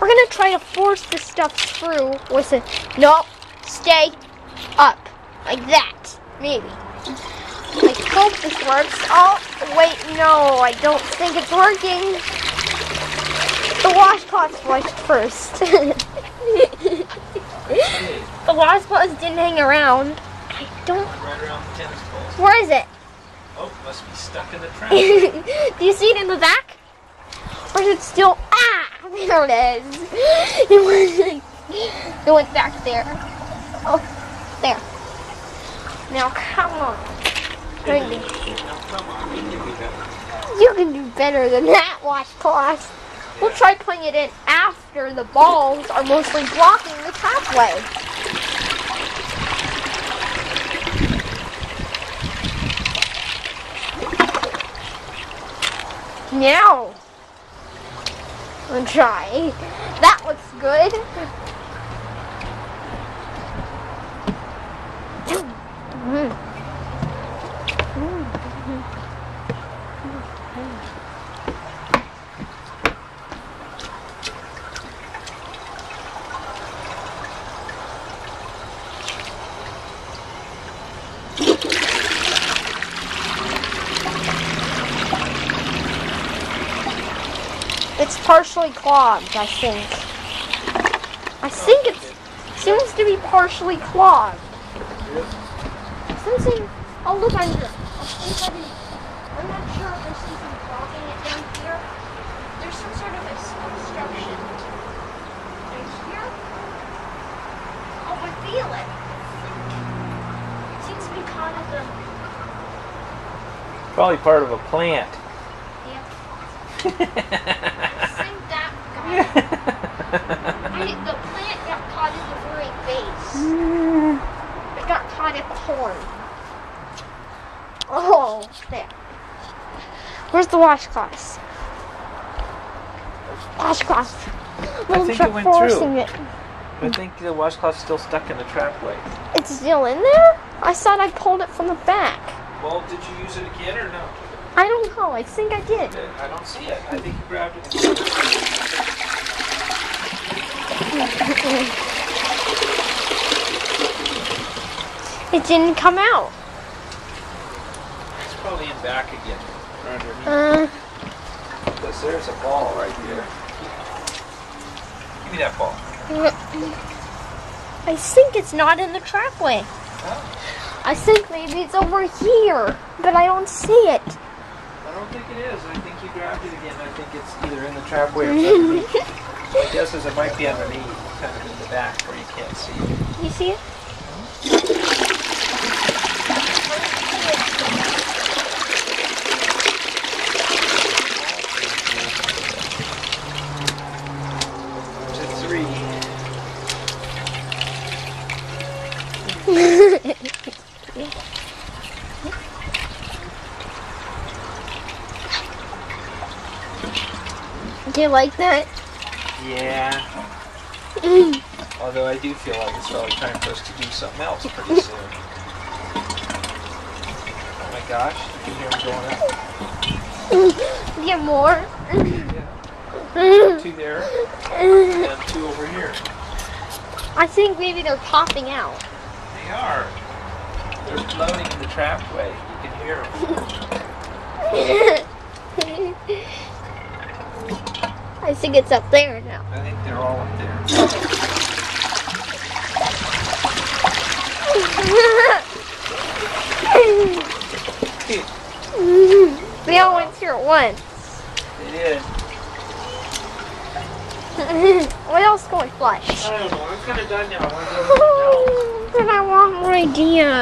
We're gonna try to force this stuff through with it. No, stay up. Like that. Maybe. I hope this works. Oh, wait, no, I don't think it's working. The washcloths washed first. The washcloths didn't hang around. I don't. Right around the tennis balls. Where is it? Oh, must be stuck in the trap. Do you see it in the back? Or is it still? Ah, there it is. It went back there. Oh, there. Now come on. Now, come on, you can do better. You can do better than that, washcloth. We'll try putting it in after the balls are mostly blocking the trapway. Now, we'll try. That looks good. It's partially clogged, I think. I think it seems to be partially clogged. I'll look under. I'm not sure if there's something blocking it down here. There's some sort of obstruction. Right here? Oh, I feel it. It seems to be kind of the... Probably part of a plant. Yeah. I think that got it. The plant got caught in the very base. It got caught at the horn. Oh, there. Where's the washcloths? Washcloths. I think it went through. I think the washcloth's still stuck in the trapway. It's still in there? I thought I pulled it from the back. Well, did you use it again or no? I don't know. I think I did. I don't see it. I think you grabbed it. It didn't come out. It's probably in back again. Underneath. Because there's a ball right there. Give me that ball. I think it's not in the trapway. Oh. I think maybe it's over here, but I don't see it. I don't think it is. I think you grabbed it again. I think it's either in the trapway or underneath. My guess is it might be underneath, kind of in the back where you can't see it. You see it? Do you like that? Yeah. Although I do feel like it's probably time for us to do something else pretty soon. Oh my gosh, you can hear them going up. Get more? Yeah. 2 there, and 2 over here. I think maybe they're popping out. They are. They're floating in the trapway. You can hear them. I think it's up there now. I think they're all up there. They all went through at once. They did. What else can we flush? I don't know. I'm kind of done now. Then I want more ideas.